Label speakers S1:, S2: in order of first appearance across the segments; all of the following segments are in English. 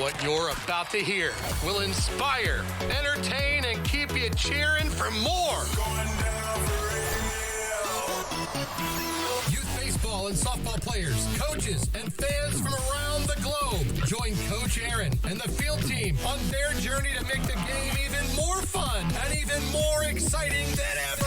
S1: What you're about to hear will inspire, entertain, and keep you cheering for more. Youth baseball and softball players, coaches, and fans from around the globe join Coach Aaron and the field team on their journey to make the game even more fun and even more exciting than ever.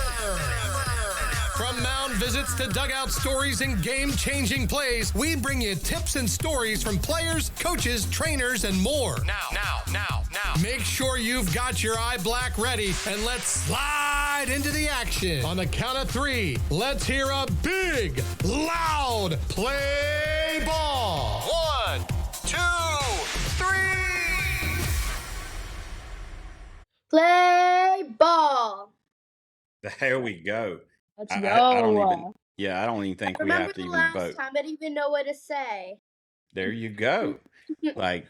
S1: From mound visits to dugout stories and game-changing plays, we bring you tips and stories from players, coaches, trainers, and more. Now. Make sure you've got your eye black ready, and let's slide into the action. On the count of 3, let's hear a big, loud play ball. 1, 2, 3.
S2: Play ball.
S3: There we go.
S2: Let's
S3: I
S2: go.
S3: don't even think we have to even vote.
S2: Remember the last time I didn't even know what to say.
S3: There you go. Like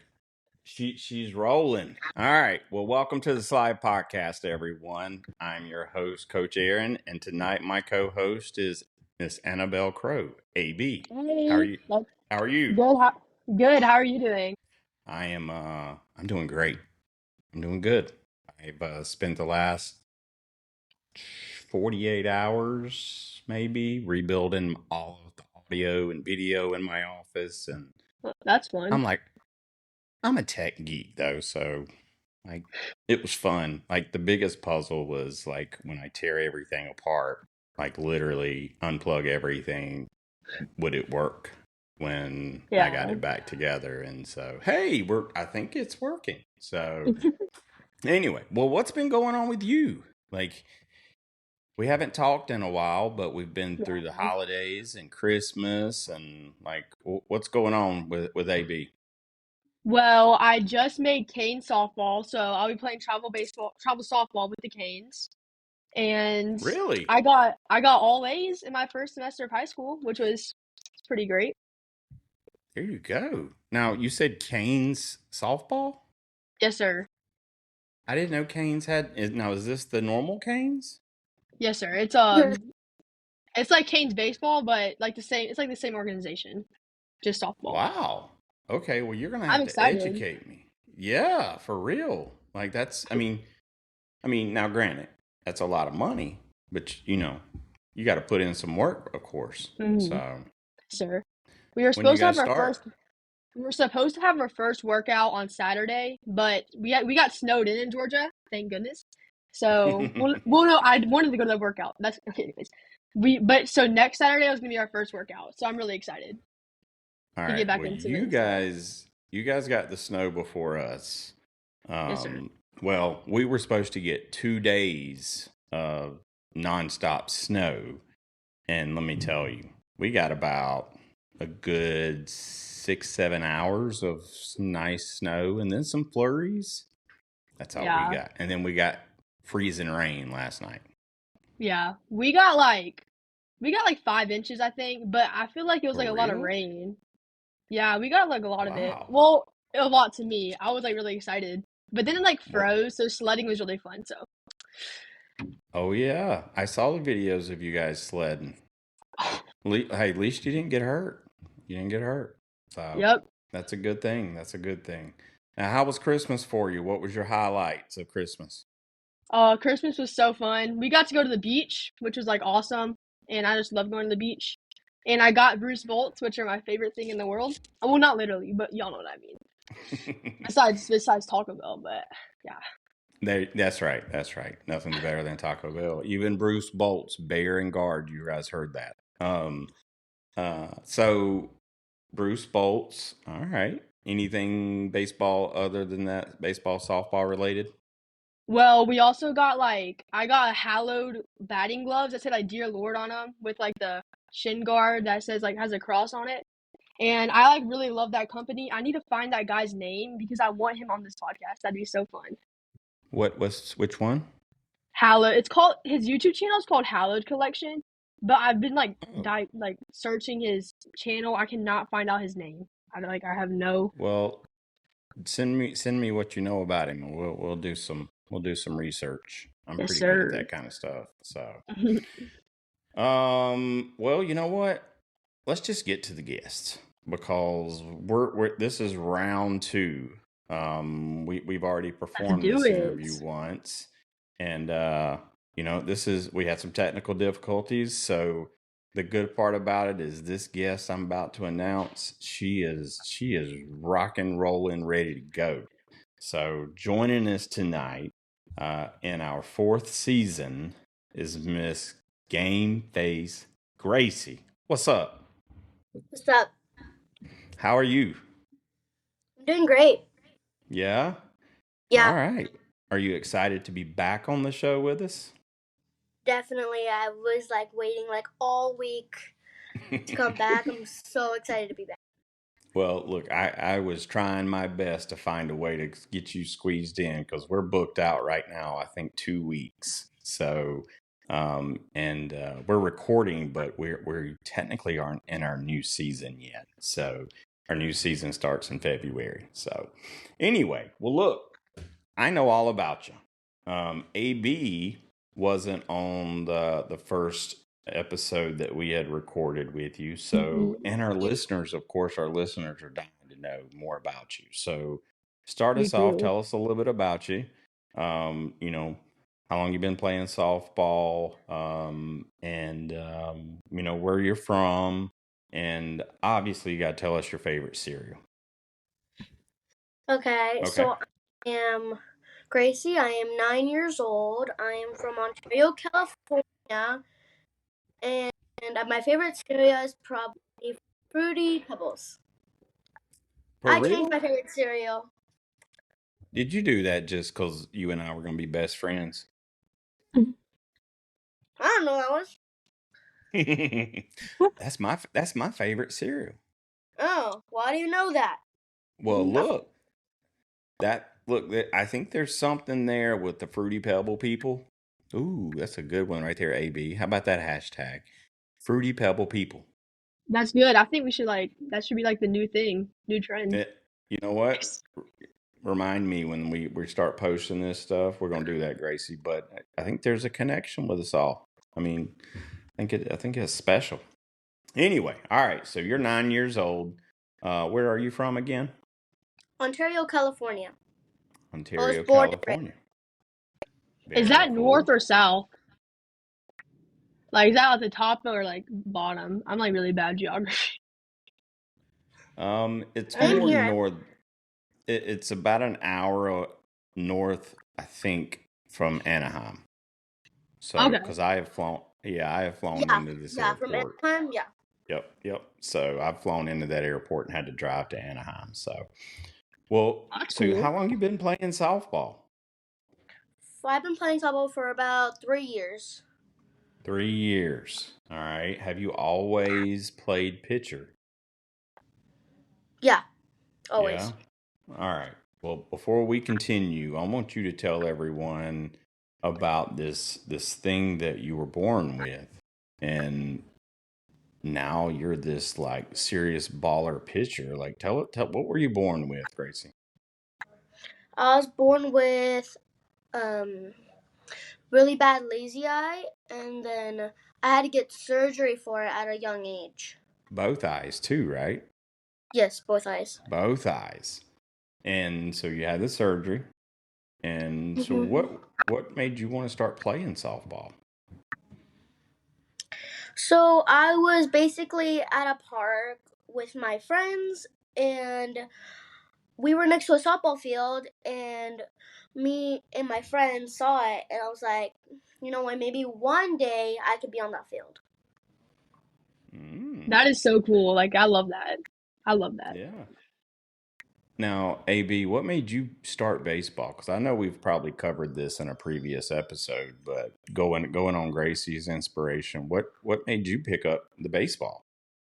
S3: she's rolling. All right. Well, welcome to the Slide Podcast, everyone. I'm your host, Coach Aaron, and tonight my co-host is Miss Annabel Crowe. AB.
S2: Hey.
S3: How are you? How are you?
S2: Good. How are you doing?
S3: I'm doing great. I'm doing good. I've spent the last 48 hours maybe rebuilding all of the audio and video in my office, and
S2: That's fun.
S3: I'm a tech geek though, so like it was fun. Like the biggest puzzle was like when I tear everything apart, like literally unplug everything, would it work when I got it back together? And so I think it's working. So anyway, well, what's been going on with you? Like, we haven't talked in a while, but we've been through the holidays and Christmas, and like, what's going on with AB?
S2: Well, I just made Cane softball, so I'll be playing travel softball with the Canes. And
S3: Really?
S2: I got all A's in my first semester of high school, which was pretty great.
S3: There you go. Now, you said Canes softball?
S2: Yes, sir.
S3: I didn't know Canes now, is this the normal Canes?
S2: Yes, sir. It's it's like Canes baseball, but like the same. It's like the same organization, just softball.
S3: Wow. Okay, well, you're gonna
S2: I'm
S3: have to
S2: excited.
S3: educate me. Yeah, for real. Like I mean, now granted, that's a lot of money, but you got to put in some work, of course. So,
S2: Sir, we were supposed to have our first workout on Saturday, but we got snowed in Georgia, thank goodness. So, no, I wanted to go to the workout. That's anyways. So next Saturday was gonna be our first workout, so I'm really excited.
S3: All
S2: to
S3: right.
S2: get back
S3: Well,
S2: into
S3: you
S2: it.
S3: guys got the snow before us.
S2: Yes, sir.
S3: Well, we were supposed to get 2 days of nonstop snow, and let me tell you, we got about a good 6-7 hours of some nice snow, and then some flurries. That's all we got, and then we got freezing rain last night.
S2: Yeah, we got like 5 inches, I think, but I feel like it was like
S3: For
S2: a lot of
S3: real?
S2: rain. Yeah, we got like a lot of it.
S3: Wow.
S2: Well, a lot to me. I was like really excited, but then it like froze, so sledding was really fun. So
S3: Oh yeah, I saw the videos of you guys sledding. Hey, at least you didn't get hurt. So
S2: yep.
S3: that's a good thing. Now, how was Christmas for you? What was your highlights of Christmas?
S2: Christmas was so fun. We got to go to the beach, which was like awesome, and I just love going to the beach. And I got Bruce bolts, which are my favorite thing in the world. Well, not literally, but y'all know what I mean. Besides Taco Bell, but yeah.
S3: That's right. Nothing's better than Taco Bell. Even Bruce Bolt's Bear and Guard. You guys heard that. So Bruce Bolt's. All right. Anything baseball other than that? Baseball, softball related?
S2: Well, we also got I got hallowed batting gloves that said like Dear Lord on them with like the shin guard that says like has a cross on it. And I like really love that company. I need to find that guy's name because I want him on this podcast. That'd be so fun.
S3: Which one?
S2: Hallowed. It's called his YouTube channel is called Hallowed Collection. But I've been searching his channel. I cannot find out his name. I have no.
S3: Well, send me what you know about him, and we'll do some research. I'm
S2: Yes,
S3: pretty
S2: sir.
S3: good at that kind of stuff. So, well, you know what? Let's just get to the guests because we're this is round 2 We've already
S2: Let's
S3: performed
S2: do
S3: this interview
S2: it.
S3: once, and we had some technical difficulties. So the good part about it is this guest I'm about to announce, she is rock and rolling, ready to go. So joining us tonight, in our fourth season, is Miss Gameface Gracie. What's up?
S4: What's up?
S3: How are you?
S4: I'm doing great.
S3: Yeah? All
S4: Yeah,
S3: right. Are you excited to be back on the show with us?
S4: definitely. I was like waiting like all week to come back. I'm so excited to be back.
S3: Well, look, I was trying my best to find a way to get you squeezed in because we're booked out right now, I think 2 weeks. So, and we're recording, but we technically aren't in our new season yet. So our new season starts in February. So anyway, well, look, I know all about you. AB wasn't on the first episode that we had recorded with you. So, and our listeners, of course, our listeners are dying to know more about you. So, start
S2: Me
S3: us off.
S2: too.
S3: Tell us a little bit about you. How long you've been playing softball, and where you're from, and obviously you got to tell us your favorite cereal.
S4: Okay,
S3: Okay.
S4: so I am Gracie. I am 9 years old. I am from Ontario, California, and my favorite cereal is probably Fruity Pebbles.
S3: For
S4: I
S3: real?
S4: changed my favorite cereal.
S3: Did you do that just because you and I were going to be best friends?
S4: I don't know that was.
S3: That's my favorite cereal.
S4: Oh, why do you know that?
S3: Well, look, I think there's something there with the Fruity Pebble people. Ooh, that's a good one right there, AB. How about that hashtag? Fruity Pebble people.
S2: That's good. I think we should that should be like the new thing, new trend.
S3: You know what? Remind me when we start posting this stuff. We're gonna do that, Gracie. But I think there's a connection with us all. I mean, I think it's special. Anyway, all right. So you're 9 years old. Where are you from again?
S4: Ontario, California.
S3: Ontario,
S4: born and
S3: California.
S2: Is
S3: Very
S2: that
S3: cool.
S2: north or south? Like, is that at the top or like bottom? I'm like really bad geography.
S3: It's
S4: Same
S3: more
S4: here.
S3: north. It's about an hour north, I think, from Anaheim. So,
S2: Okay.
S3: because I have flown into this
S4: From
S3: airport.
S4: Anaheim, yeah.
S3: Yep. So I've flown into that airport and had to drive to Anaheim. So, well,
S2: That's
S3: so
S2: cool.
S3: how long you been playing softball?
S4: I've been playing softball for about 3 years.
S3: 3 years. All right. Have you always played pitcher?
S4: Yeah, always.
S3: Yeah. All right. Well, before we continue, I want you to tell everyone about this thing that you were born with, and now you're this like serious baller pitcher. Like, tell what were you born with, Gracie?
S4: I was born with really bad lazy eye, and then I had to get surgery for it at a young age.
S3: Both eyes too, right?
S4: Yes, both eyes.
S3: Both eyes. And so you had the surgery. And so what made you want to start playing softball?
S4: So I was basically at a park with my friends, and we were next to a softball field, and me and my friends saw it, and I was like, you know what, maybe one day I could be on that field.
S2: That is so cool. Like, I love that. I love that.
S3: Yeah. Now, AB, what made you start baseball? Because I know we've probably covered this in a previous episode, but going on Gracie's inspiration, what made you pick up the baseball?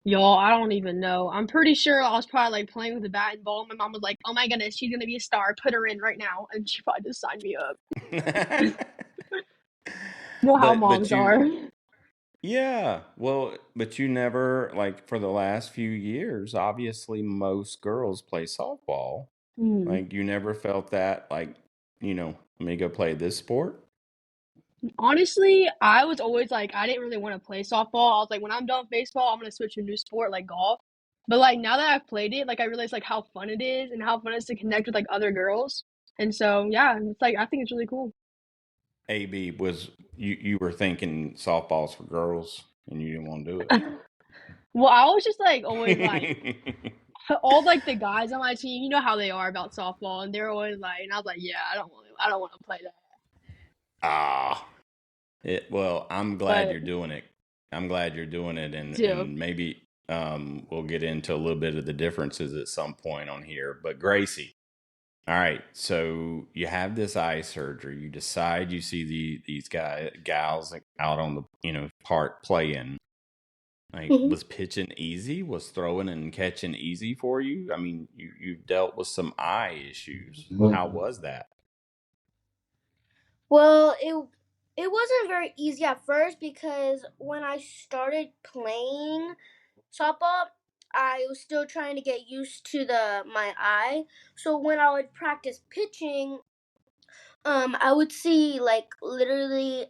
S2: Y'all, I don't even know. I'm pretty sure I was probably like playing with a bat and ball. My mom was like, "Oh my goodness, she's gonna be a star. Put her in right now," and she probably just signed me up. You know how moms are.
S3: Yeah, well, but you never, like, for the last few years, obviously most girls play softball. Like, you never felt that, like, let me go play this sport?
S2: Honestly, I was always like, I didn't really want to play softball. I was like, when I'm done with baseball, I'm gonna switch to a new sport like golf. But like now that I've played it, like I realize like how fun it is and how fun it is to connect with like other girls. And so yeah, it's like I think it's really cool.
S3: AB was you were thinking softballs for girls and you didn't want to do it.
S2: Well, I was just like always like all like the guys on my team, you know how they are about softball, and they're always like, and I was like, yeah, I don't want to play that.
S3: Ah, well, I'm glad
S2: But
S3: you're doing it. I'm glad you're doing it,
S2: too.
S3: and maybe we'll get into a little bit of the differences at some point on here. But Gracie, all right, so you have this eye surgery. You decide you see these gals out on the park playing. Like,
S4: Mhm.
S3: was pitching easy? Was throwing and catching easy for you? I mean, you've dealt with some eye issues. How was that?
S4: Well, it wasn't very easy at first because when I started playing softball, I was still trying to get used to my eye. So when I would practice pitching, I would see like literally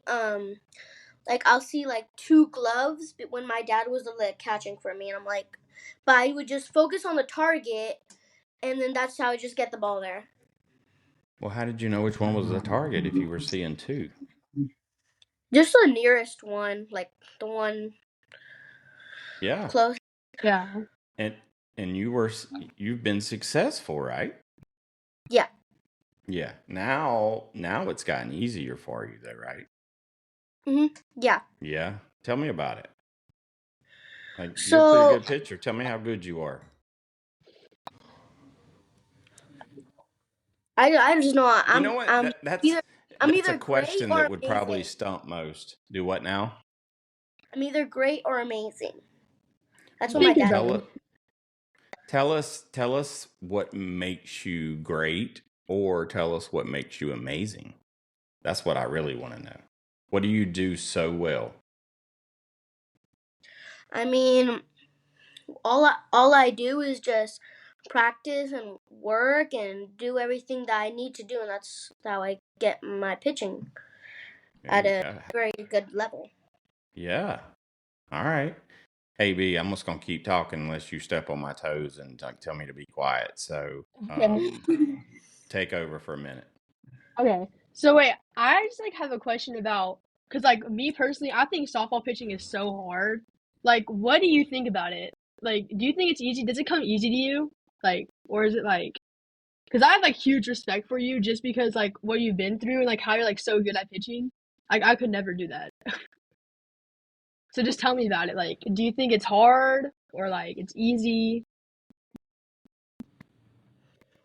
S4: like I'll see like two gloves when my dad was like catching for me, and I'm like, but I would just focus on the target, and then that's how I just get the ball there.
S3: Well, how did you know which one was the target if you were seeing two?
S4: Just the nearest one, like the one
S3: Yeah,
S4: close.
S2: Yeah.
S3: and you've been successful, right?
S4: Yeah.
S3: Yeah. Now it's gotten easier for you, though, right?
S4: Yeah.
S3: Yeah. Tell me about it. Like, you're a pretty
S4: So
S3: good pitcher. Tell me how good you are.
S4: I just know
S3: You know what?
S4: either I'm
S3: That's a
S4: either great
S3: question
S4: or
S3: that would probably
S4: amazing.
S3: stump most. Do what now?
S4: I'm either great or amazing. That's
S2: I
S4: what my
S2: think it's
S4: dad.
S2: both.
S3: Tell us what makes you great, or tell us what makes you amazing. That's what I really want to know. What do you do so well?
S4: I mean, all I do is just practice and work and do everything that I need to do, and that's how I get my pitching
S3: There
S4: at
S3: you
S4: a
S3: go.
S4: very good level.
S3: Yeah. All right. AB, I'm just gonna keep talking unless you step on my toes and tell me to be quiet. So,
S2: Okay.
S3: take over for a minute.
S2: Okay. So wait, I just like have a question about because like me personally, I think softball pitching is so hard. Like, what do you think about it? Like, do you think it's easy? Does it come easy to you? Like, or is it like? Because I have like huge respect for you just because like what you've been through and like how you're like so good at pitching. Like, I could never do that. So just tell me about it. Like, do you think it's hard or like it's easy?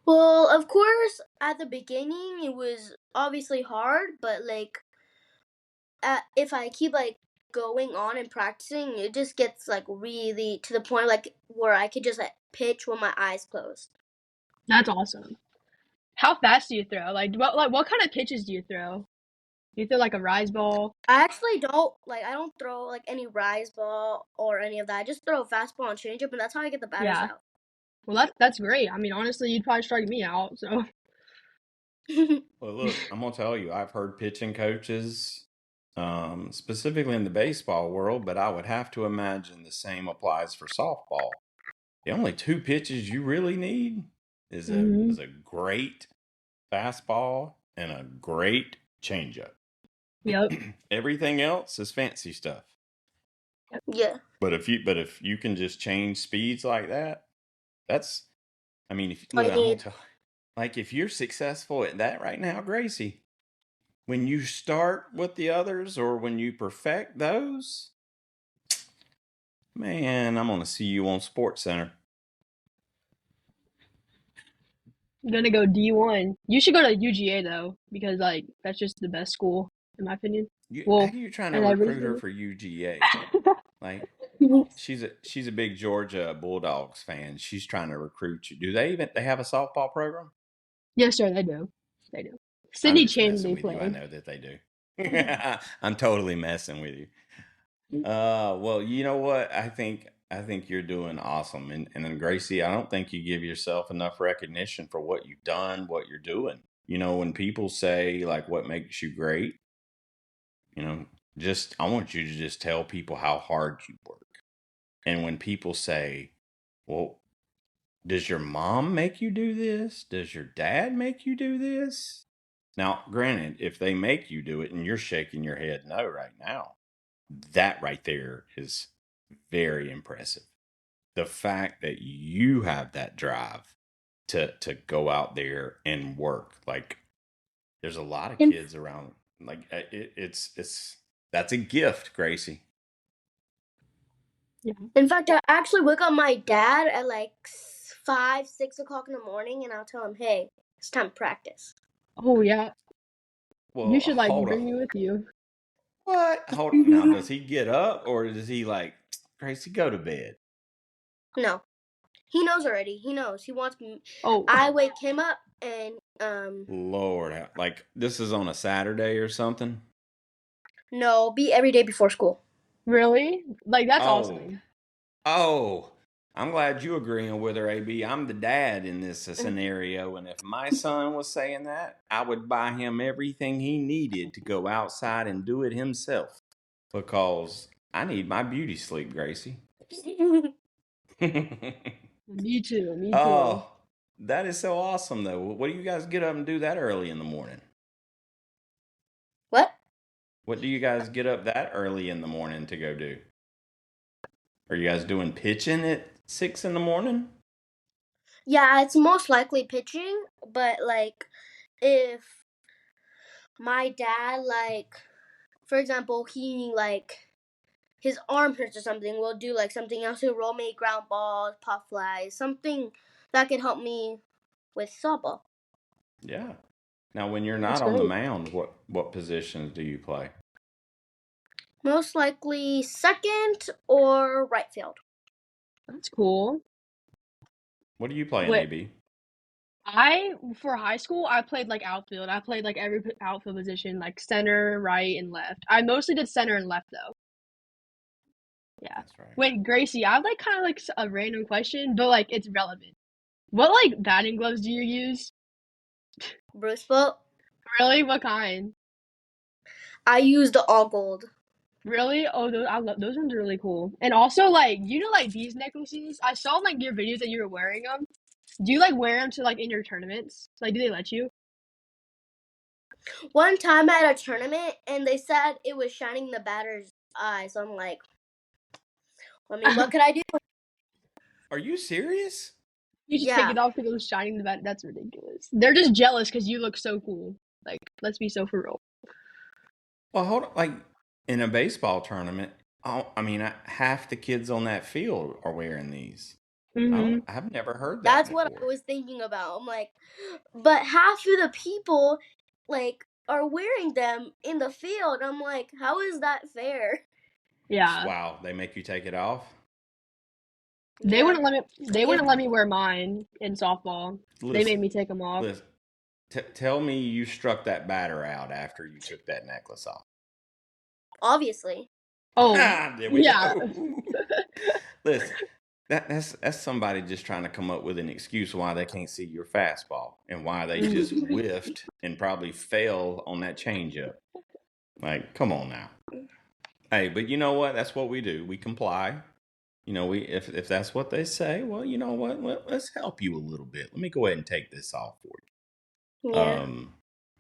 S4: Well, of course, at the beginning it was obviously hard, but like if I keep like going on and practicing, it just gets like really to the point like where I could just like pitch with my eyes closed.
S2: That's awesome. How fast do you throw? Like what kind of pitches do you throw? Do you throw like a rise ball?
S4: I actually don't like I don't throw like any rise ball or any of that. I just throw a fastball and changeup, and that's how I get the batters
S2: Yeah.
S4: out.
S2: Well, that's great. I mean, honestly, you'd probably strike me out. So
S3: Well, look, I'm gonna tell you, I've heard pitching coaches, specifically in the baseball world, but I would have to imagine the same applies for softball. The only two pitches you really need is
S2: hmm
S3: a great fastball and a great changeup.
S2: Yep.
S3: Everything else is fancy stuff.
S4: Yeah.
S3: But if you can just change speeds like that, that's I mean, if
S4: All
S3: look,
S4: you
S3: I'm gonna
S4: need.
S3: tell like if you're successful at that right now, Gracie, when you start with the others or when you perfect those, man, I'm gonna see you on Sports Center.
S2: I'm gonna go D1. You should go to UGA though, because like that's just the best school in my opinion.
S3: How
S2: Well,
S3: are you trying to
S2: and
S3: recruit her
S2: everything.
S3: for UGA? Like she's a big Georgia Bulldogs fan. She's trying to recruit you. Do they have a softball program?
S2: Yes, sir, they do. They do.
S3: I'm
S2: Sydney
S3: just
S2: Chan
S3: messing
S2: they
S3: with you. I
S2: play.
S3: know that they do. I'm totally messing with you. Well, you know what? I think you're doing awesome. And then Gracie, I don't think you give yourself enough recognition for what you've done, what you're doing. You know, when people say like what makes you great, you know, just I want you to just tell people how hard you work. And when people say, Well, does your mom make you do this? Does your dad make you do this? Now, granted, if they make you do it and you're shaking your head no right now, that right there is very impressive. The fact that you have that drive to go out there and work, like there's a lot of
S4: In,
S3: kids around, like it's that's a gift, Gracie.
S4: in fact, I actually wake up my dad at like 5, 6 o'clock in the morning, and I'll tell him, "Hey, it's time to practice."
S2: Oh yeah, you
S3: Well,
S2: should like
S3: hold
S2: bring
S3: on.
S2: me with you.
S3: What? Hold now. Does he get up or does he like Gracie go to bed?
S4: No, he knows already. He knows. He wants me.
S2: Oh,
S4: I wake him up, and
S3: Lord, like this is on a Saturday or something?
S4: no, be every day before school.
S2: really? Like that's
S3: Oh,
S2: awesome.
S3: oh. I'm glad you agreeing with her, AB. I'm the dad in this scenario, and if my son was saying that, I would buy him everything he needed to go outside and do it himself because I need my beauty sleep, Gracie.
S2: Me too. Me too.
S3: Oh, that is so awesome, though. What do you guys get up and do that early in the morning?
S4: What?
S3: What do you guys get up that early in the morning to go do? Are you guys doing pitching at 6 in the morning?
S4: Yeah, it's most likely pitching, but like if my dad like, for example, he like his arm hurts or something, we'll do like something else. He'll roll me ground balls, pop flies, something that could help me with softball.
S3: Yeah. Now, when you're
S2: That's
S3: not on the
S2: great.
S3: mound, what positions do you play?
S4: Most likely second or right field.
S2: That's cool.
S3: What are you playing,
S2: Wait,
S3: AB?
S2: for high school, I played like outfield. I played like every outfield position, like center, right, and left. I mostly did center and left though. Yeah.
S3: That's right.
S2: Wait, Gracie, I have like kind of like a random question, but like it's relevant. What like batting gloves do you use?
S4: Bruce boat.
S2: Really? What kind?
S4: I use the all gold.
S2: Really? Oh, those I love those ones are really cool. And also like like these necklaces. I saw in like your videos that you were wearing them. Do you like wear them to like in your tournaments? Like, do they let you?
S4: One time at a tournament, and they said it was shining the batter's eye. So I'm like, I mean, what could I do?
S3: Are you serious?
S2: You just take
S4: Yeah,
S2: it off because it was shining the bat. That's ridiculous. They're just jealous because you look so cool. Like, let's be so for real.
S3: Well, hold on. Like in a baseball tournament, half the kids on that field are wearing these.
S2: Mm-hmm.
S3: I've never heard that
S4: that's what I
S3: before.
S4: was thinking about. I'm like, but half of the people like are wearing them in the field. I'm like, how is that fair?
S2: Yeah.
S3: Wow, they make you take it off?
S2: They
S4: Yeah,
S2: wouldn't let me. They
S4: if
S2: wouldn't let me wear mine in softball. They made
S3: Listen,
S2: me take them off.
S3: listen. Tell me you struck that batter out after you took that necklace off.
S4: obviously.
S2: Oh,
S3: There we
S2: yeah.
S3: go. Listen, that's somebody just trying to come up with an excuse why they can't see your fastball and why they just
S2: Mhm.
S3: whiffed and probably fell on that changeup. Like, come on now. Hey, but you know what? That's what we do. We comply. We if that's what they say, well, you know what? Let's help you a little bit. Let me go ahead and take this off for you.
S4: Yeah.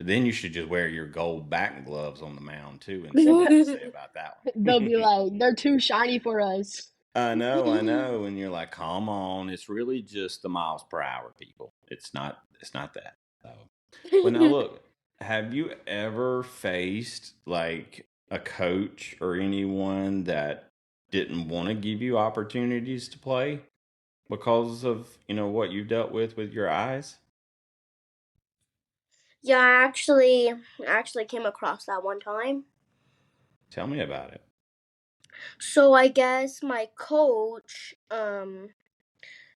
S3: Then you should just wear your gold batting gloves on the mound too and see what they say about that
S2: They'll be
S3: one.
S2: like, they're too shiny for us.
S3: I know. And you're like, come on, it's really just the miles per hour, people. It's not that. So, well, now look, have you ever faced like a coach or anyone that didn't want to give you opportunities to play because of, what you dealt with your eyes?
S4: Yeah, I actually came across that one time.
S3: Tell me about it.
S4: So I guess my coach,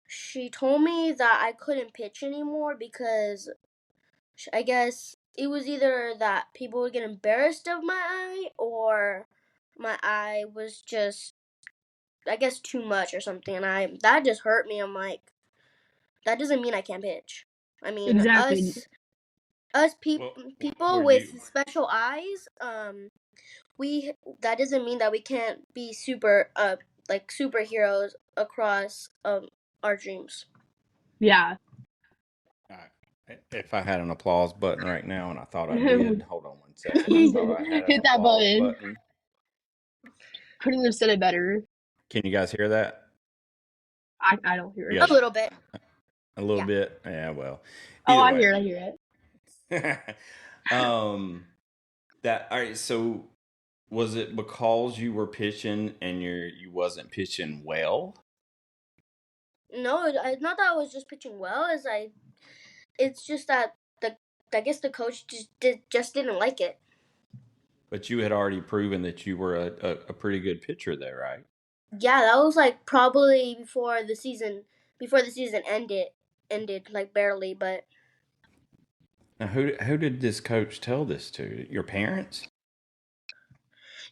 S4: she told me that I couldn't pitch anymore because I guess it was either that people would get embarrassed of my eye or my eye was just, I guess, too much or something, and that just hurt me. I'm like, that doesn't mean I can't pitch. I mean,
S2: Exactly.
S4: us
S3: Well,
S4: people
S3: were
S4: with
S3: you
S4: special eyes, we that doesn't mean that we can't be super like superheroes across our dreams.
S2: Yeah.
S3: If I had an applause button right now, and I thought I did, hold on one second. I thought I had an
S2: Hit that
S3: applause
S2: button.
S3: button.
S2: Couldn't have said it better.
S3: Can you guys hear that?
S2: I don't hear it.
S3: Yes.
S4: A little bit.
S3: A little
S4: Yeah.
S3: bit? Yeah, well.
S2: Oh, I
S3: Either
S2: hear it.
S3: All right, so was it because you were pitching and you wasn't pitching well?
S4: No, it's not that I was just pitching well. It's just that I guess the coach just didn't like it.
S3: But you had already proven that you were a pretty good pitcher there, right?
S4: Yeah, that was like probably before the season ended like barely, but
S3: Now, who did this coach tell this to? Your parents?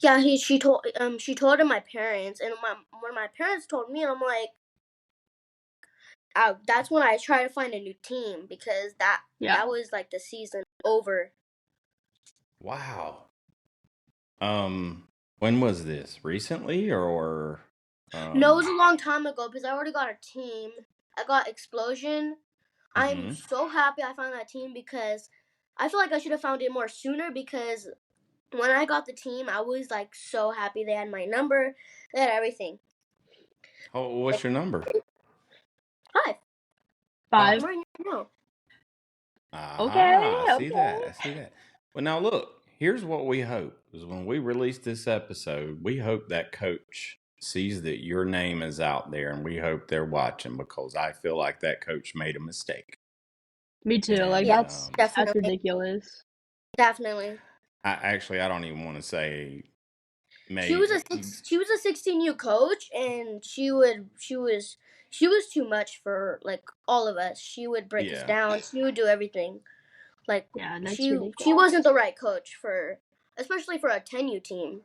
S4: yeah, she told it my parents, and when my parents told me, and I'm like, that's when I tried to find a new team because that was like the season over.
S3: Wow. When was this? Recently or?
S4: No, it was a long time ago because I already got a team. I got Explosion. I'm so happy I found that team because I feel like I should have found it more sooner because when I got the team, I was like so happy. They had my number, they had everything.
S3: Oh, what's your number?
S4: 5.
S2: 5.
S4: Right now.
S2: Okay.
S3: I see that. Well, now look, here's what we hope is when we release this episode, we hope that coach sees that your name is out there, and we hope they're watching because I feel like that coach made a mistake.
S2: Me too.
S3: And,
S2: like that's ridiculous.
S4: Definitely.
S3: I don't even want to say. Maybe.
S4: She was a 16U coach, and she was too much for like all of us. She would break us down. She would do everything. Like she wasn't the right coach especially for a 10U team.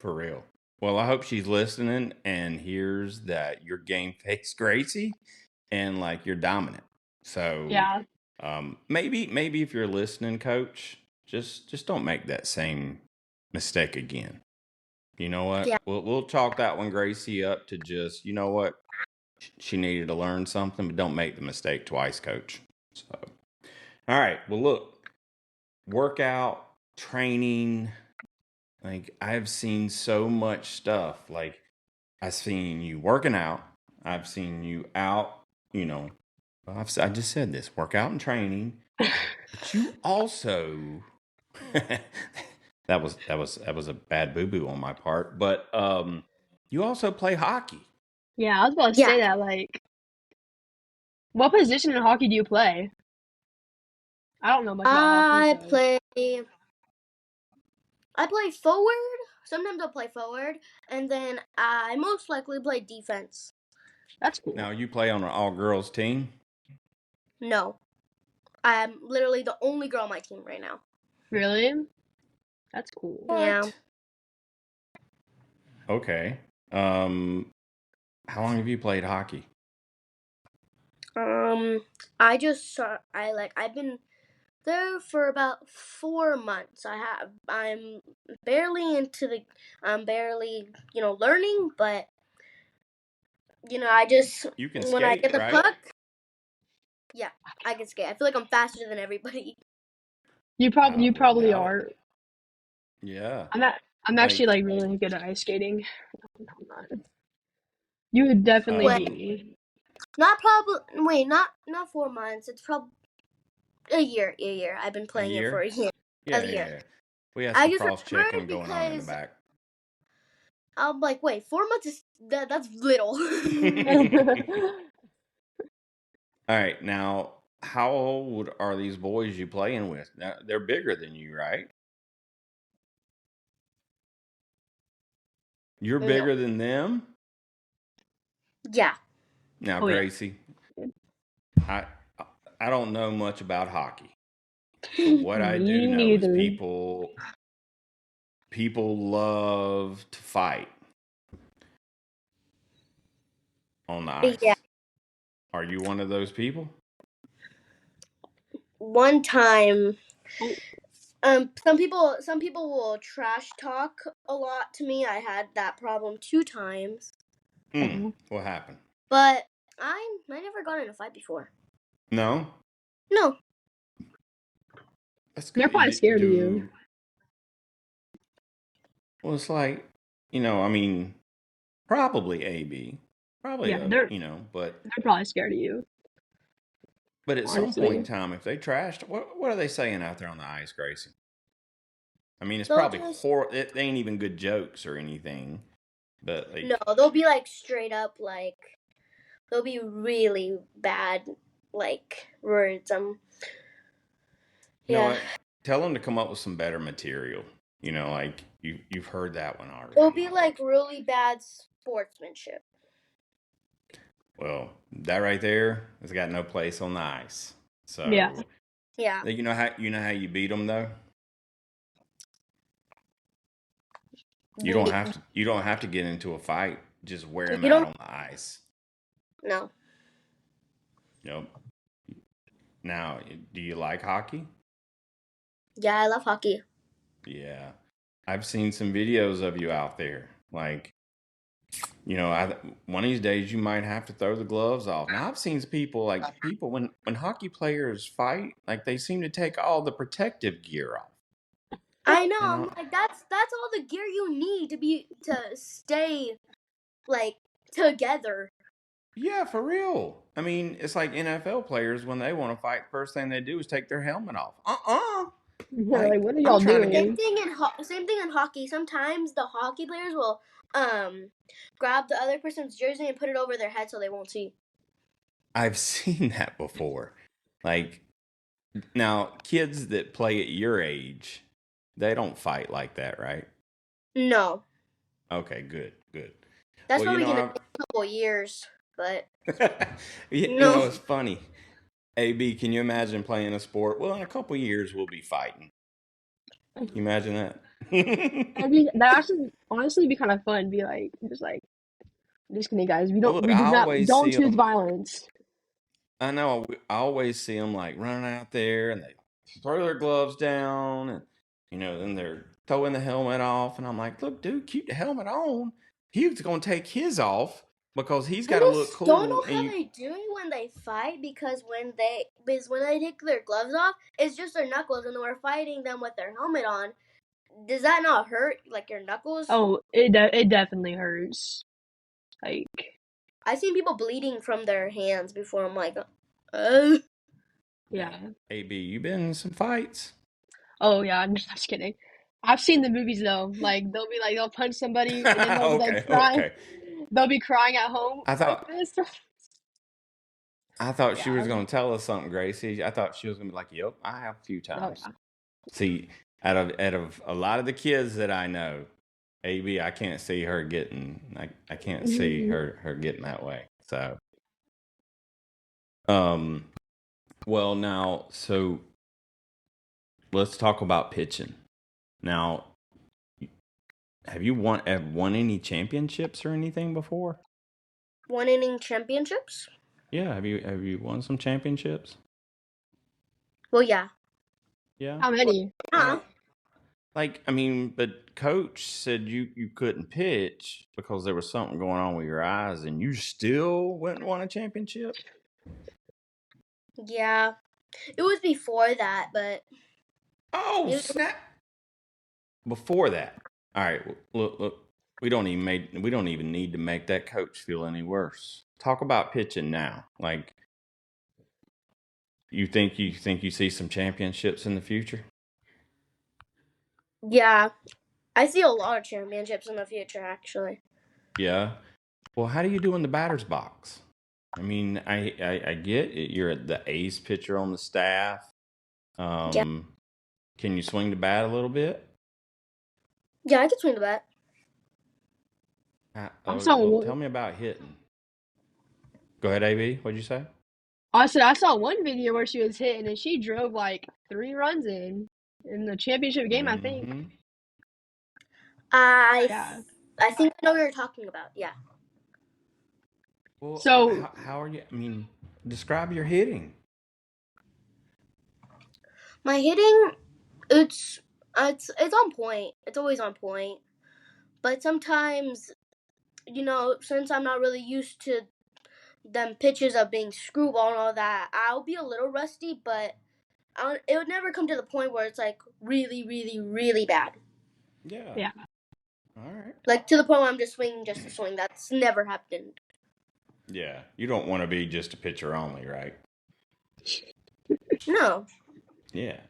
S3: For real. Well, I hope she's listening and hears that you're Gameface Gracie and like you're dominant. So maybe if you're listening, coach, just don't make that same mistake again. You know what?
S4: Yeah.
S3: We'll chalk that one, Gracie, up to just, you know what? She needed to learn something, but don't make the mistake twice, coach. So, all right. Well, look, workout, training. Like, I've seen so much stuff. Like, I've seen you working out. I've seen you out, I just said this, workout and training. But you also, that was a bad boo-boo on my part. But you also play hockey.
S2: Yeah, I was about to say that. Like, what position in hockey do you play? I don't know much about hockey.
S4: I play forward. Sometimes I'll play forward, and then I most likely play defense.
S2: That's cool.
S3: Now, you play on an all-girls team?
S4: No. I'm literally the only girl on my team right now.
S2: Really? That's cool.
S3: What?
S4: Yeah.
S3: Okay. How long have you played hockey?
S4: I've been there for about 4 months. I'm barely barely, learning, but I just
S3: You can
S4: when
S3: skate,
S4: I get the
S3: right?
S4: puck, yeah, I can skate. I feel like I'm faster than everybody.
S2: You probably are.
S3: Yeah.
S2: I'm actually like really good at ice skating. No, I'm not. You would definitely beat me.
S4: Not 4 months. It's probably a year. I've been playing it for a year.
S3: Yeah. We have some cross-checking going on in the back.
S4: I'm like, wait, 4 months is that's little.
S3: All right, now, how old are these boys you playing with? Now, they're bigger than you, right? You're bigger than them?
S4: Yeah.
S3: Now, Gracie, I don't know much about hockey. But what I do know is people love to fight on the ice. Yeah. Are you one of those people?
S4: One time, some people will trash talk a lot to me. I had that problem 2 times.
S3: What happened?
S4: But I never got in a fight before.
S3: No?
S4: No.
S3: That's
S2: They're
S3: good.
S2: probably scared of you.
S3: Well, it's like, I mean, probably AB. Probably,
S2: Yeah,
S3: but
S2: they're probably scared of you.
S3: at some point
S2: Honestly.
S3: in time, if they trashed, what are they saying out there on the ice, Gracie? I mean, it's
S4: They'll
S3: probably
S4: just-
S3: It ain't even good jokes or anything, but like,
S4: No, they'll be like straight up like they'll be really bad like words.
S3: you know
S4: Yeah.
S3: what? Tell them to come up with some better material. Like you've heard that one already.
S4: It'll be like really bad sportsmanship.
S3: Well, that right there has got no place on the ice. So
S2: Yeah.
S3: you know how you beat them though. You don't have to get into a fight. Just wear them out on the ice.
S4: No.
S3: Nope. Now, do you like hockey?
S4: Yeah, I love hockey.
S3: Yeah, I've seen some videos of you out there. Like, one of these days you might have to throw the gloves off. Now, I've seen people when hockey players fight, like they seem to take all the protective gear off.
S4: I know. I'm like that's all the gear you need to stay like together.
S3: Yeah, for real. I mean, it's like NFL players when they want to fight. First thing they do is take their helmet off.
S2: Like, what are y'all doing?
S4: Same thing in hockey. Sometimes the hockey players will grab the other person's jersey and put it over their head so they won't see.
S3: I've seen that before. Like, now, kids that play at your age, they don't fight like that, right?
S4: No.
S3: Okay, good.
S4: That's probably going to take a couple of years, but...
S3: It's funny. AB, can you imagine playing a sport? Well, in a couple of years, we'll be fighting. Can you imagine that?
S2: That actually honestly be kind of fun. Be like, just kidding, guys. Don't choose violence.
S3: I know. I always see them like running out there, and they throw their gloves down, and then they're throwing the helmet off, and I'm like, look, dude, keep the helmet on. He was going to take his off because he's got to look cool.
S4: I don't know how they do it when they fight because when they take their gloves off, it's just their knuckles, and we're fighting them with their helmet on. Does that not hurt, like your knuckles?
S2: Oh, it definitely hurts. Like,
S4: I've seen people bleeding from their hands before. I'm like,
S2: yeah.
S3: AB, you been in some fights?
S2: Oh yeah, I'm just kidding. I've seen the movies though. Like they'll punch somebody and then they'll be like crying.
S3: Okay.
S2: They'll be crying at home.
S3: I thought
S2: Yeah.
S3: she was going to tell us something, Gracie. I thought she was going to be like, "Yep, I have a few times."
S2: Oh, yeah.
S3: See, out of a lot of the kids that I know, AB, I can't see her getting. I can't see her getting that way. So, well now, so let's talk about pitching. Now, have you won any championships or anything before?
S4: Won any championships?
S3: Yeah, have you won some championships?
S4: Well, yeah.
S3: Yeah.
S2: How many?
S3: Like, I mean, but Coach said you couldn't pitch because there was something going on with your eyes, and you still went and won a championship?
S4: Yeah. It was before that, but...
S3: Oh, snap! Before that. All right, look. We don't even need to make that coach feel any worse. Talk about pitching now. Like, you think you see some championships in the future?
S4: Yeah. I see a lot of championships in the future, actually.
S3: Yeah. Well, how do you do in the batter's box? I mean, I get it. You're the ace pitcher on the staff.
S4: Yeah.
S3: Can you swing the bat a little bit?
S4: Yeah, I can swing the bat.
S3: Tell me about hitting. Go ahead, AB. What'd you say?
S2: I saw one video where she was hitting and she drove like 3 runs in the championship game, I think.
S4: I think I know what you're talking about. Yeah.
S3: Well,
S2: so
S3: how are you? I mean, describe your hitting.
S4: My hitting, it's on point. It's always on point. But sometimes, since I'm not really used to them pitches of being screwball and all that, I'll be a little rusty, but it would never come to the point where it's like really, really, really bad.
S3: Yeah.
S2: Yeah.
S3: All right.
S4: Like to the point where I'm just swinging just to swing. That's never happened.
S3: Yeah. You don't want to be just a pitcher only, right?
S4: No.
S3: Yeah.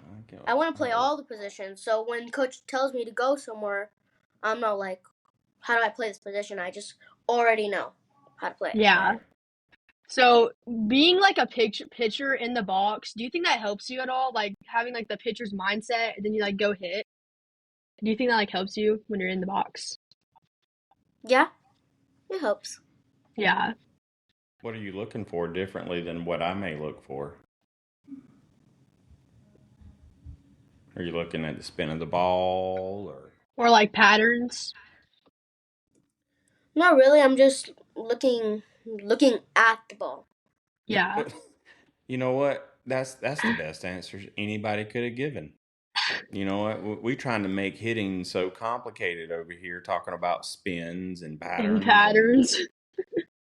S4: I want to play all the positions. So when coach tells me to go somewhere, I'm not like, how do I play this position? I just already know how to play it.
S2: Yeah.
S3: Right.
S2: So being like a pitcher in the box, do you think that helps you at all? Like having like the pitcher's mindset and then you like go hit? Do you think that like helps you when you're in the box?
S4: Yeah, it helps.
S2: Yeah.
S3: What are you looking for differently than what I may look for? Are you looking at the spin of the ball
S2: Or like patterns?
S4: Not really. I'm just looking at the ball.
S2: Yeah.
S3: You know what? That's the best answer anybody could have given. You know what? We trying to make hitting so complicated over here, talking about spins and
S2: And
S3: patterns.
S2: patterns.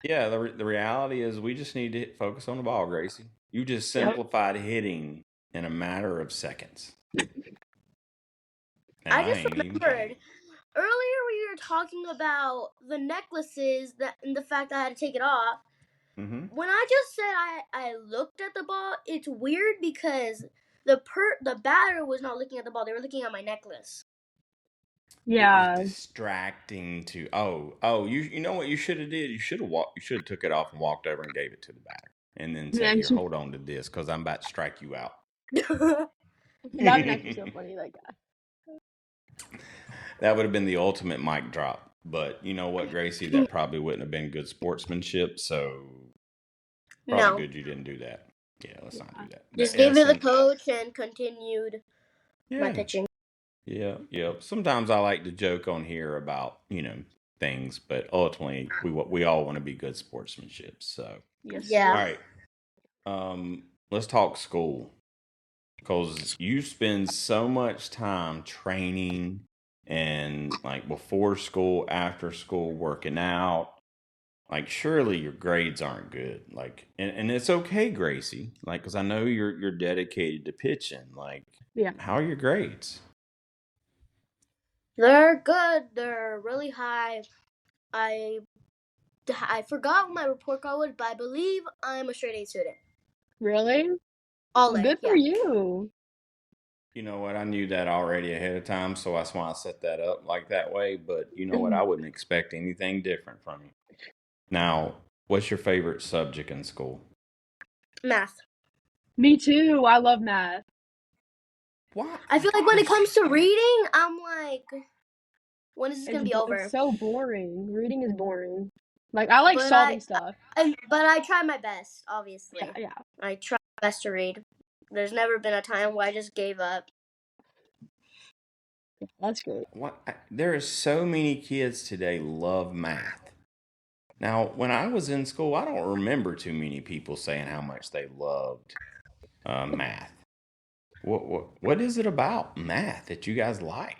S3: Yeah, the reality is we just need to focus on the ball, Gracie. You just
S2: Yep.
S3: simplified hitting in a matter of seconds. And
S4: I just
S3: ain't even
S4: remembered
S3: kidding.
S4: earlier we were talking about the necklaces and the fact that I had to take it off.
S3: Mm-hmm.
S4: When I just said I looked at the ball, it's weird because the batter was not looking at the ball. They were looking at my necklace.
S2: Yeah.
S3: It was distracting to you know what you should have did? You should have took it off and walked over and gave it to the batter. And then say, here, hold on to this because I'm about to strike you out.
S2: That would actually be so funny, like
S3: That would have been the ultimate mic drop. But you know what, Gracie? That probably wouldn't have been good sportsmanship. So probably good you didn't do that. Yeah, let's not do that.
S4: Just gave it to the coach and continued my pitching.
S3: Yeah. Sometimes I like to joke on here about, things, but ultimately we all want to be good sportsmanship. So
S2: yes.
S4: Yeah.
S3: All right. Let's talk school. Because you spend so much time training and like before school, after school, working out. Like surely your grades aren't good. Like and it's okay, Gracie. Like because I know you're dedicated to pitching. Like how are your grades?
S4: They're good. They're really high. I forgot what my report card was, but I believe I'm a straight A student.
S2: Really?
S4: All
S2: good for you.
S3: You know what? I knew that already ahead of time, so that's why I set that up like that way. But you know what? I wouldn't expect anything different from you. Now, what's your favorite subject in school?
S4: Math.
S2: Me too. I love math.
S3: What?
S4: I feel like when it comes to reading, I'm like, when is this going to be over?
S2: It's so boring. Reading is boring. Like, I like solving stuff.
S4: But I try my best, obviously.
S2: Yeah.
S4: I try my best to read. There's never been a time where I just gave up.
S2: That's great.
S3: There are so many kids today love math. Now, when I was in school, I don't remember too many people saying how much they loved math. What is it about math that you guys like?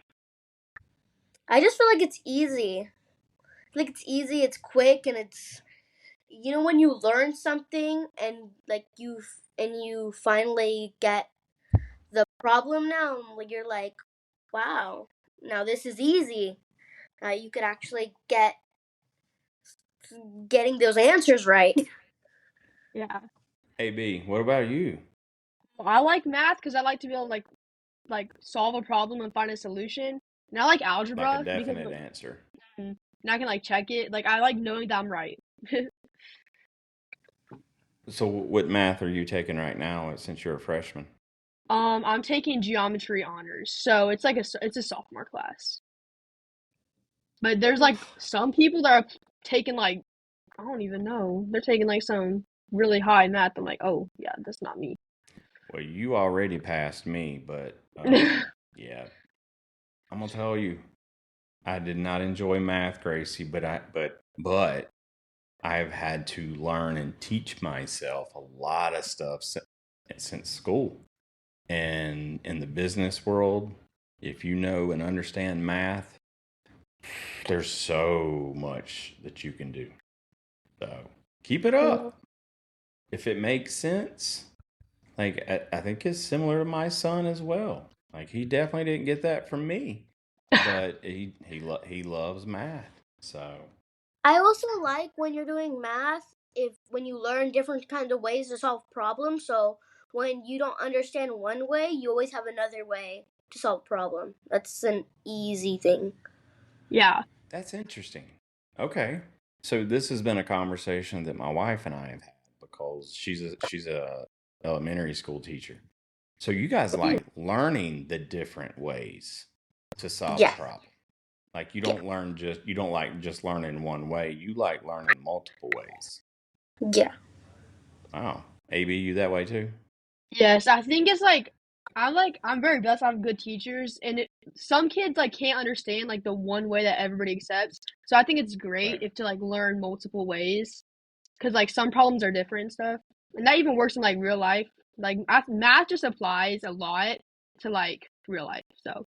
S4: I just feel like it's easy. It's quick, and it's, when you learn something and like you finally get the problem now, you're like, wow, now this is easy. You could actually getting those answers right.
S2: Yeah.
S3: Hey B, what about you?
S2: Well, I like math because I like to be able to like solve a problem and find a solution. And I like algebra.
S3: Like a definite answer.
S2: And I can like check it. Like I like knowing that I'm right.
S3: So what math are you taking right now since you're a freshman?
S2: I'm taking geometry honors. So it's like it's a sophomore class. But there's like some people that are taking like, I don't even know. They're taking like some really high math. I'm like, oh yeah, that's not me.
S3: Well, you already passed me, but yeah, I'm gonna tell you, I did not enjoy math, Gracie, but I have had to learn and teach myself a lot of stuff since school. And in the business world, if you know and understand math, there's so much that you can do. So Keep it up. If it makes sense, like I think it's similar to my son as well. Like he definitely didn't get that from me, but he loves math. So
S4: I also like when you're doing math, when you learn different kinds of ways to solve problems. So when you don't understand one way, you always have another way to solve a problem. That's an easy thing.
S2: Yeah.
S3: that's interesting. Okay, so this has been a conversation that my wife and I have had because she's a elementary school teacher. So you guys like learning the different ways to solve a
S4: Yeah.
S3: problem. Like you
S4: Yeah.
S3: don't like just learning one way. You like learning multiple ways.
S4: Yeah.
S3: Wow. AB, you that way too?
S2: Yes, I think it's like I'm very blessed. I have good teachers, and some kids like can't understand like the one way that everybody accepts. So I think it's great
S3: Right.
S2: if to like learn multiple ways, because like some problems are different and stuff, and that even works in like real life. Like math just applies a lot to like real life. So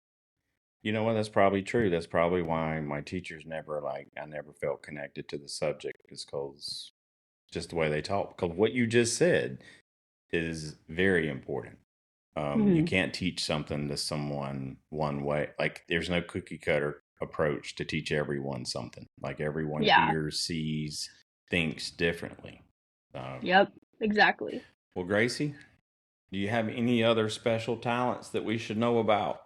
S3: You know what? That's probably true. That's probably why my teachers never I never felt connected to the subject is because just the way they talk. Because what you just said is very important. You
S2: mhm.
S3: can't teach something to someone one way. Like there's no cookie cutter approach to teach everyone something. Like everyone
S2: Yeah,
S3: hears, sees, thinks differently.
S2: yep, exactly.
S3: Well, Gracie, do you have any other special talents that we should know about?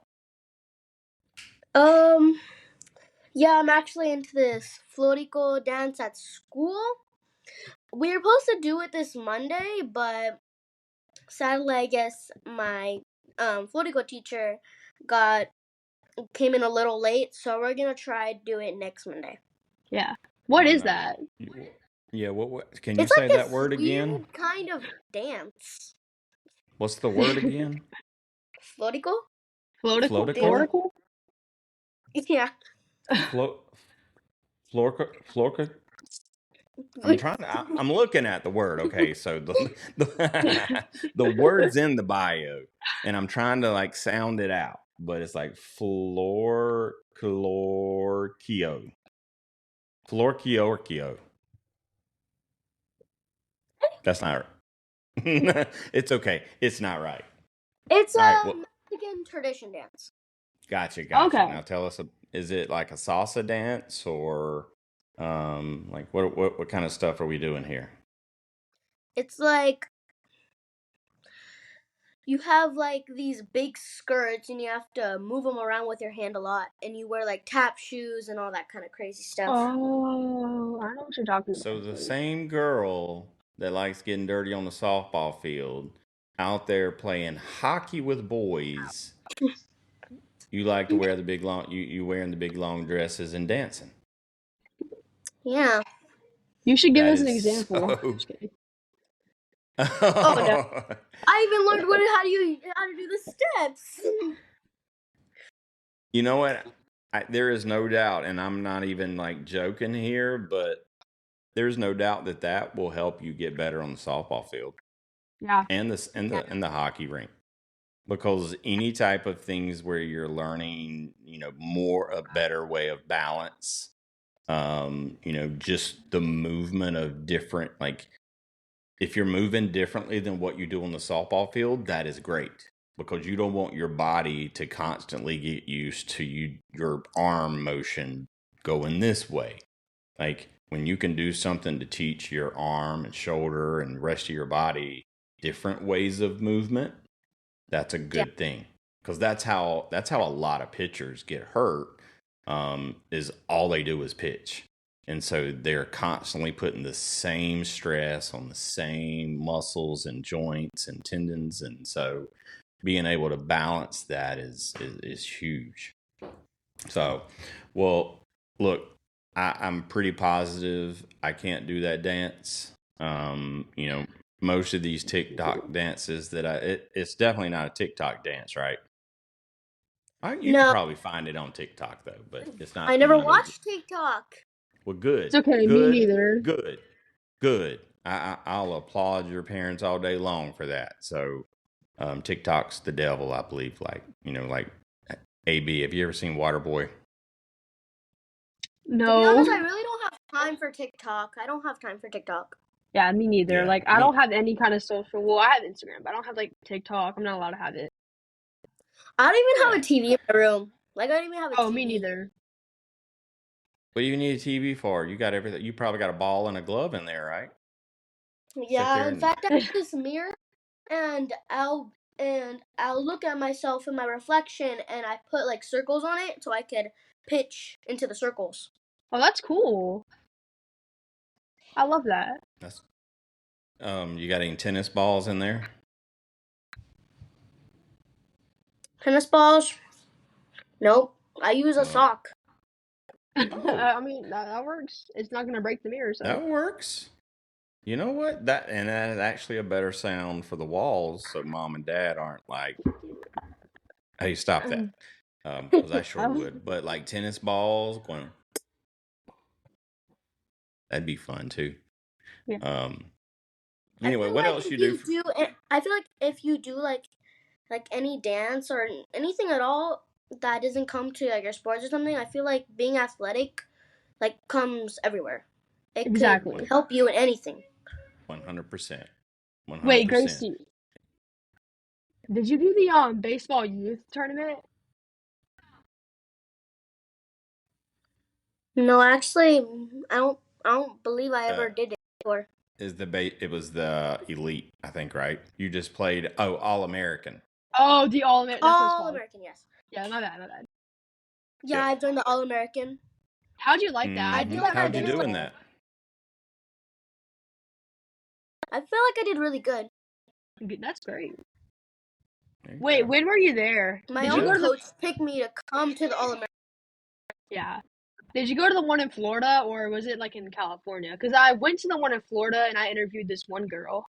S4: Yeah, I'm actually into this florico dance at school. We were supposed to do it this Monday, but sadly, I guess my florico teacher came in a little late, so we're gonna try to do it next Monday.
S2: Yeah. What
S3: Oh
S2: is
S3: no.
S2: that?
S3: Yeah, what can you
S4: It's
S3: say
S4: like
S3: that
S4: this
S3: word again?
S4: weird kind of dance.
S3: What's the word again?
S4: Florico?
S2: Floatical?
S3: Floatical?
S4: Dance?
S2: Floatical?
S4: Yeah.
S3: Flo Florca? I'm looking at the word. Okay, so the word's in the bio, and I'm trying to like sound it out, but it's like florkio. Florkiorkio. That's not right. It's okay. It's not right.
S4: It's
S3: All right.
S4: a
S3: Well,
S4: Mexican tradition dance.
S3: gotcha.
S2: Okay.
S3: Now tell us, is it like a salsa dance or like what kind of stuff are we doing here?
S4: It's like you have like these big skirts and you have to move them around with your hand a lot, and you wear like tap shoes and all that kind of crazy stuff.
S2: Oh, I know what you're talking
S3: So
S2: about
S3: the
S2: then.
S3: same girl that likes getting dirty on the softball field out there playing hockey with boys, you like to wear the big long you wearing the big long dresses and dancing.
S4: Yeah.
S2: You should give
S3: That
S2: us an
S3: is
S2: example.
S3: so
S2: Just kidding. Oh no.
S4: I even learned how to do the steps.
S3: You know what? There is no doubt, and I'm not even like joking here, but there's no doubt that that will help you get better on the softball field
S2: Yeah.
S3: and the hockey rink. Because any type of things where you're learning, more a better way of balance, just the movement of different, like if you're moving differently than what you do on the softball field, that is great because you don't want your body to constantly get used to your arm motion going this way. Like when you can do something to teach your arm and shoulder and rest of your body different ways of movement, that's a
S4: Yeah.
S3: good thing because that's how a lot of pitchers get hurt. Is all they do is pitch, and so they're constantly putting the same stress on the same muscles and joints and tendons, and so being able to balance that is huge. So, well, look, I'm pretty positive I can't do that dance. Most of these TikTok dances it's definitely not a TikTok dance, right? You could
S4: No,
S3: probably find it on TikTok though, but it's
S4: I
S3: not
S4: never
S3: one of those.
S4: watched TikTok.
S3: Well,
S2: It's
S3: good,
S2: okay, me
S3: good,
S2: neither.
S3: good, good. I'll applaud your parents all day long for that. So, TikTok's the devil, I believe. Like AB. Have you ever seen Waterboy?
S4: To be honest,
S2: No.
S4: I really don't have time for TikTok. I don't have time for TikTok.
S2: Yeah, me neither.
S3: Yeah,
S2: Like, I don't have any kind of social. Well, I have Instagram, but I don't have like TikTok. I'm not allowed to have it.
S4: I don't even have
S3: yeah.
S4: a TV in my room. Like, I don't even have a
S2: Oh, me
S4: TV.
S2: neither.
S3: What do you need a TV for? You got everything. You probably got a ball and a glove in there, right? Sit
S4: Yeah,
S3: there
S4: in
S3: and
S4: fact, I have this mirror, and I'll look at myself in my reflection, and I put like circles on it so I could pitch into the circles.
S2: Oh, that's cool. I love that.
S3: that's you got any tennis balls in there?
S4: Tennis balls? Nope. I use a
S3: Oh,
S4: sock.
S3: oh,
S2: I mean, that works. It's not gonna break the mirror, so.
S3: that works. You know what? That is actually a better sound for the walls, so mom and dad aren't like, "Hey, stop that," because I sure
S2: Um,
S3: would. But like tennis balls, going, that'd be fun too.
S2: yeah.
S4: I
S3: Anyway,
S4: feel
S3: what
S4: like
S3: else
S4: if
S3: you do?
S4: I feel like if you do like any dance or anything at all that doesn't come to like your sports or something, I feel like being athletic like comes everywhere. It could
S2: Exactly.
S4: help you in anything.
S3: 100%.
S2: Wait,
S3: 100%.
S2: Gracie, did you do the baseball youth tournament?
S4: No, actually, I don't believe I
S3: Uh,
S4: ever did it before.
S3: it was the elite, I think, right? You just played All American.
S2: Oh, the All American. That's what it's
S4: All
S2: called.
S4: American, yes.
S2: Yeah, my bad, my bad.
S4: Yeah,
S3: Yep.
S4: I've done the All American.
S2: How'd you like that? I
S3: Mm-hmm.
S2: did that for
S3: How'd you do in
S2: baseball.
S3: that?
S4: I feel like I did really good.
S2: That's great.
S3: There you
S2: Wait,
S3: go.
S2: when were you there?
S4: My
S2: Did you
S4: own
S2: go to the?
S4: coach picked me to come to the All American.
S2: Yeah. Did you go to the one in Florida or was it like in California? Because I went to the one in Florida and I interviewed this one girl.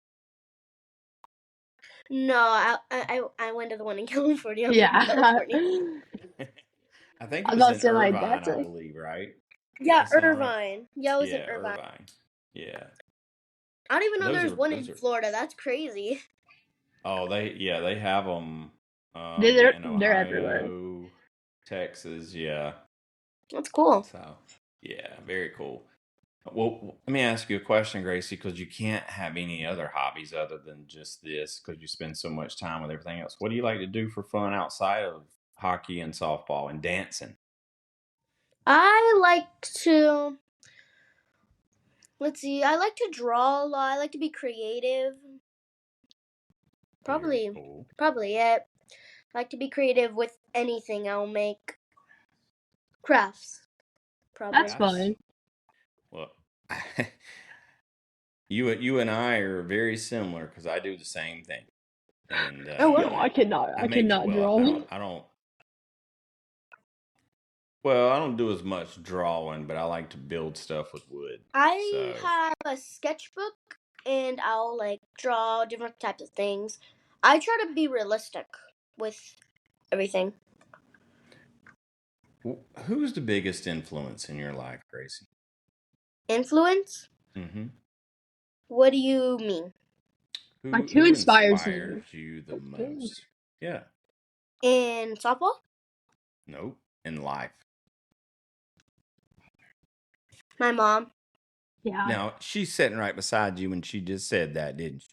S4: No, I went to the one in California.
S2: Yeah.
S4: California.
S3: I think
S2: I
S3: it
S2: was
S3: was
S2: about to
S3: in
S2: say like
S3: Irvine,
S2: that's
S3: I
S2: a.
S3: believe, right?
S4: Yeah,
S3: That sound right?
S4: Irvine. Yeah, it was in
S3: Yeah,
S4: Irvine.
S3: Irvine. Yeah.
S4: I don't even know there's one in
S3: Those are.
S4: Florida. That's crazy.
S3: Oh, they have them in
S2: They're everywhere.
S3: Ohio, Texas. Yeah.
S4: That's cool.
S3: So, yeah, very cool. Well, let me ask you a question, Gracie, because you can't have any other hobbies other than just this because you spend so much time with everything else. What do you like to do for fun outside of hockey and softball and dancing?
S4: I like to, let's see, I like to draw a lot. I like to be creative.
S3: Very
S4: Probably,
S3: cool.
S4: probably it. I like to be creative with anything. I'll make crafts. Probably.
S2: That's fun.
S3: Well, you and I are very similar because I do the same thing. And
S4: Oh,
S2: Yo,
S4: wow.
S2: I cannot. I cannot draw.
S3: I don't. Well, I don't do as much drawing, but I like to build stuff with wood.
S4: I
S3: So,
S4: have a sketchbook and I'll like draw different types of things. I try to be realistic with everything.
S3: who's the biggest influence in your life, Gracie?
S4: Influence?
S3: Mm-hmm.
S4: What do you mean?
S2: Like, who inspires you?
S3: you the most? Yeah.
S4: In softball?
S3: Nope. In life.
S4: My mom.
S2: Yeah.
S3: Now, she's sitting right beside you when she just said that, didn't she?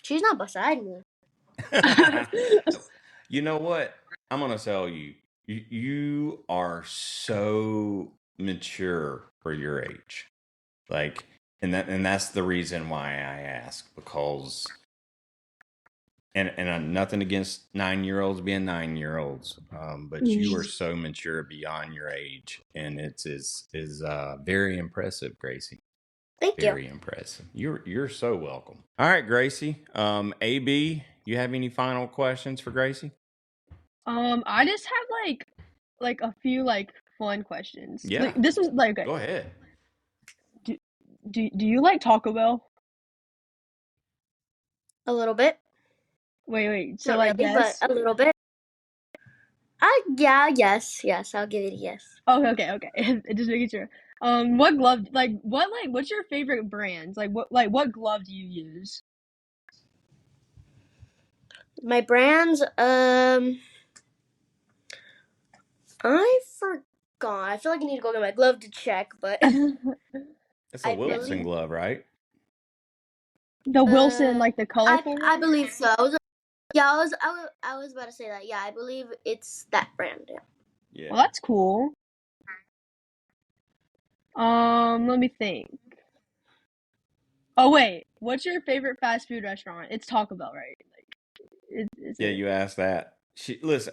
S4: She's not beside me.
S3: You know what? I'm gonna tell you, you are so mature for your age. Like, and that's the reason why I ask, because and nothing against 9-year-olds being 9-year-olds, but you are so mature beyond your age, and it's is very impressive, Gracie.
S4: Thank you.
S3: Very impressive. You're so welcome. All right, Gracie. AB, you have any final questions for Gracie?
S2: I just have like a few like fun questions.
S3: Yeah.
S2: Like, this is like okay.
S3: Go ahead.
S2: Do you like Taco Bell?
S4: A little bit.
S2: Wait. So
S4: Not
S2: like
S4: really,
S2: yes.
S4: but a little bit. Yes. I'll give it a yes.
S2: Oh, okay. Just making sure. What's your favorite brands? What glove do you use?
S4: My brands, I forgot. I feel like I need to go get my glove to check, but
S3: It's a
S4: I
S3: Wilson
S4: believe.
S3: glove, right?
S2: The Wilson, like the
S4: I
S2: colorful one?
S4: believe so. I was about to say that. Yeah, I believe it's that brand. Yeah.
S3: Yeah.
S2: Well, that's cool. Let me think. Oh wait, what's your favorite fast food restaurant? It's Taco Bell, right? Like, is
S3: Yeah,
S2: it?
S3: you asked that.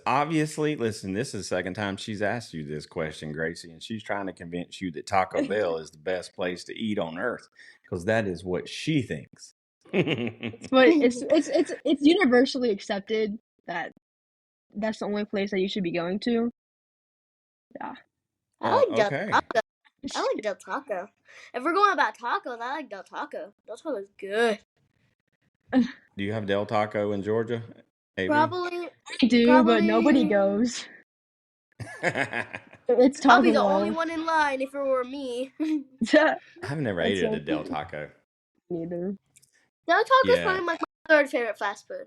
S3: Obviously, this is the second time she's asked you this question, Gracie, and she's trying to convince you that Taco Bell is the best place to eat on earth because that is what she thinks.
S2: But it's universally accepted that that's the only place that you should be going to. Yeah.
S4: I like Del
S3: Okay.
S4: Taco. I like Del Taco. If we're going about tacos, I like Del Taco. Del Taco is good.
S3: Do you have Del Taco in Georgia, AB?
S4: Probably.
S2: I do, but nobody goes. It's
S4: I'll
S2: Taco
S4: be the only
S2: Bell.
S4: one in line if it were me.
S3: I've never ate at a Del Taco.
S2: Neither.
S4: Del Taco is
S3: Yeah.
S4: probably my third favorite fast food.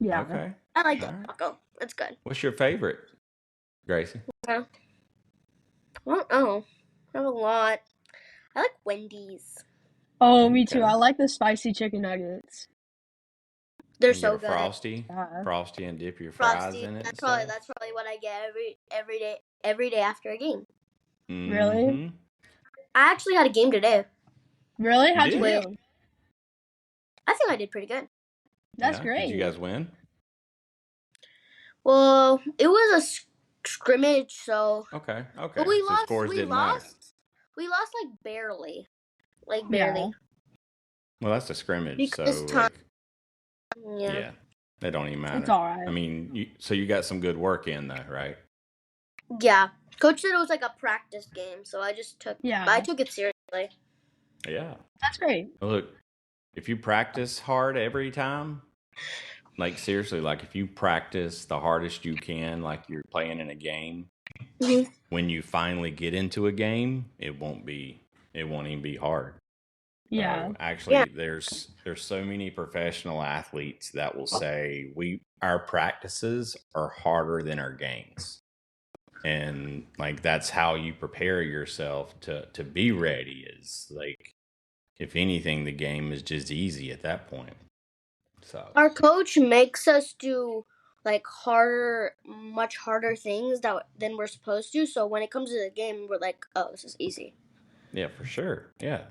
S2: Yeah.
S3: Okay.
S4: I like Del
S3: All right.
S4: Taco. It's good.
S3: What's your favorite, Gracie?
S4: I don't know. I have a lot. I like Wendy's.
S2: Oh, me too.
S3: Okay.
S2: I like the spicy chicken nuggets.
S4: They're
S3: You can get
S4: so
S3: a
S4: good.
S3: frosty, and dip your fries
S4: Frosty.
S3: in it.
S4: That's probably what I get every day after a game.
S2: Really?
S3: Mm-hmm.
S4: I actually had a game today.
S2: Really? How'd you
S3: did?
S2: do?
S4: I think I did pretty good.
S2: That's
S3: Yeah.
S2: great.
S3: Did you guys win?
S4: Well, it was a scrimmage, so.
S3: Okay.
S4: But we
S3: So
S4: lost.
S3: scores
S4: We
S3: didn't matter.
S4: lost. We lost like barely. Like
S2: Yeah.
S4: barely.
S3: Well, that's a scrimmage,
S4: Because
S3: so
S4: time.
S3: like,
S4: Yeah.
S3: yeah, that don't even matter.
S2: It's all right.
S3: I mean, so you got some good work in though, right?
S4: Yeah. Coach said it was like a practice game, so I just took.
S2: Yeah.
S4: I took it seriously.
S3: Yeah.
S2: That's great.
S3: Well, look, if you practice hard every time, like seriously, like if you practice the hardest you can, like you're playing in a game,
S4: Mhm.
S3: when you finally get into a game, it won't even be hard.
S2: Yeah.
S3: So actually, there's so many professional athletes that will say our practices are harder than our games, and like that's how you prepare yourself to be ready. Is like, if anything, the game is just easy at that point. So
S4: Our coach makes us do like much harder things than we're supposed to. So when it comes to the game, we're like, oh, this is easy.
S3: yeah, for sure. Yeah,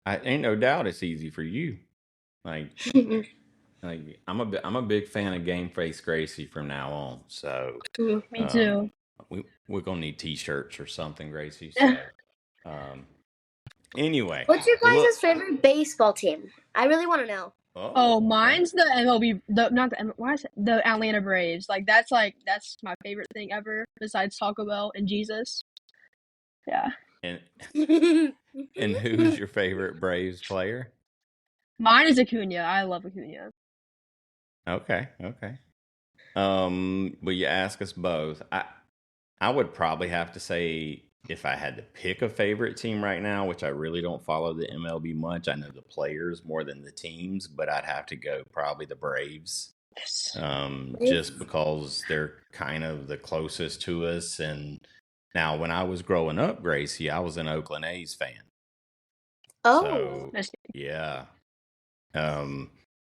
S3: I ain't no doubt it's easy for you. Like I'm a big fan of Gameface Gracie from now on. So
S2: Me too.
S3: we're gonna need T-shirts or something, Gracie. So anyway,
S4: What's your guys' favorite baseball team? I really want to know.
S2: Oh, mine's the MLB, the Atlanta Braves. That's my favorite thing ever besides Taco Bell and Jesus. Yeah.
S3: And who's your favorite Braves player?
S2: Mine is Acuna. I love Acuna.
S3: Okay. Well, you ask us both. I would probably have to say, if I had to pick a favorite team right now, which I really don't follow the MLB much, I know the players more than the teams, but I'd have to go probably the Braves.
S2: Yes.
S3: Just because they're kind of the closest to us. And now, when I was growing up, Gracie, I was an Oakland A's fan.
S4: Oh.
S3: So, yeah.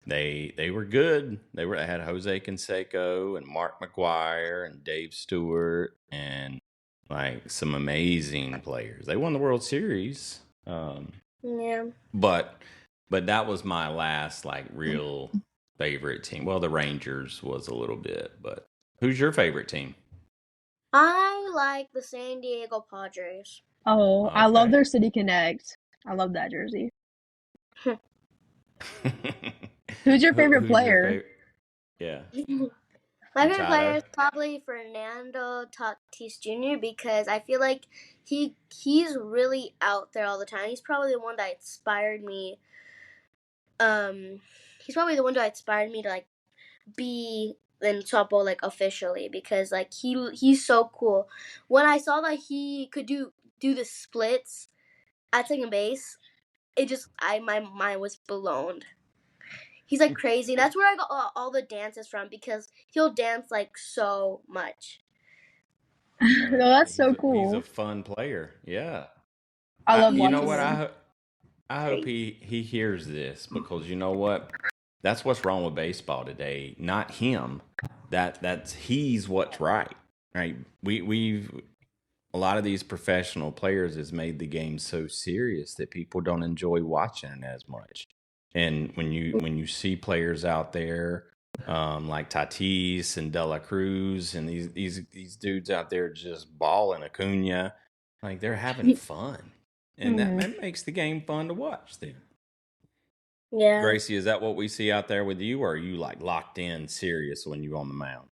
S3: They were good. They had Jose Canseco and Mark McGuire and Dave Stewart and like some amazing players. They won the World Series.
S4: Yeah.
S3: But that was my last like real favorite team. Well, the Rangers was a little bit, but who's your favorite team?
S4: I like the San Diego Padres.
S2: Oh, I love their City Connect. I love that jersey. Who's your favorite player?
S3: Yeah.
S4: My favorite player is probably Fernando Tatis Jr. because I feel like he's really out there all the time. He's probably the one that inspired me. He's probably the one that inspired me to like be in softball like officially because like he's so cool. When I saw that he could do the splits at second base, my mind was blown. He's like crazy. That's where I got all the dances from because he'll dance like so much.
S2: No, that's so cool.
S3: He's a fun player. Yeah.
S2: I love
S3: You know
S2: watching
S3: what?
S2: him.
S3: I hope he hears this, because you know what? That's what's wrong with baseball today. Not him. He's what's right. Right? We've a lot of these professional players has made the game so serious that people don't enjoy watching it as much. And when you see players out there, like Tatis and De La Cruz and these dudes out there just balling, Acuna, like they're having fun, and that makes the game fun to watch. Then,
S4: Yeah.
S3: Gracie, is that what we see out there with you, or are you like locked in serious when you're on the mound?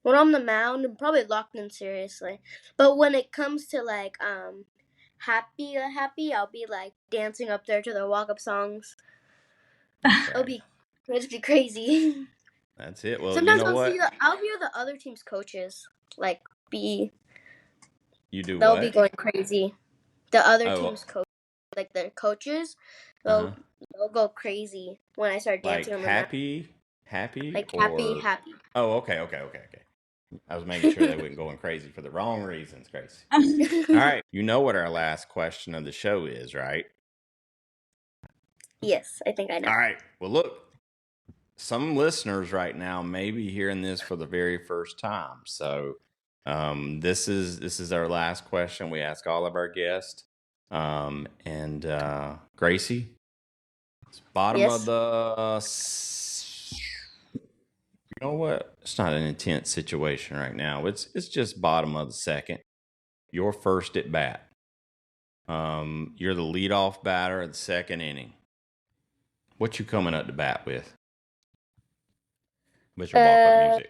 S4: When I'm on the mound, I'm probably locked in seriously. But when it comes to like happy, I'll be like dancing up there to the walk-up songs. It'll be crazy.
S3: That's it. Well, you
S4: Sometimes
S3: know what?
S4: I'll hear the other team's coaches like
S3: You do
S4: they'll be
S3: what?
S4: going crazy. The other
S3: Oh,
S4: team's coach, like their coaches,
S3: uh-huh.
S4: they'll go crazy when I start dancing
S3: Like
S4: on the mound.
S3: happy,
S4: Like
S3: or
S4: happy.
S3: oh, okay. I was making sure they weren't going crazy for the wrong reasons, Gracie. All right, you know what our last question of the show is, right?
S4: Yes, I think I know.
S3: All right. Well, look, some listeners right now may be hearing this for the very first time. So, this is our last question we ask all of our guests. And Gracie, it's bottom of
S4: Yes.
S3: the. You know what? It's not an intense situation right now. It's just bottom of the second. Your first at bat. You're the leadoff batter of the second inning. What you coming up to bat with? What's your walk-up music?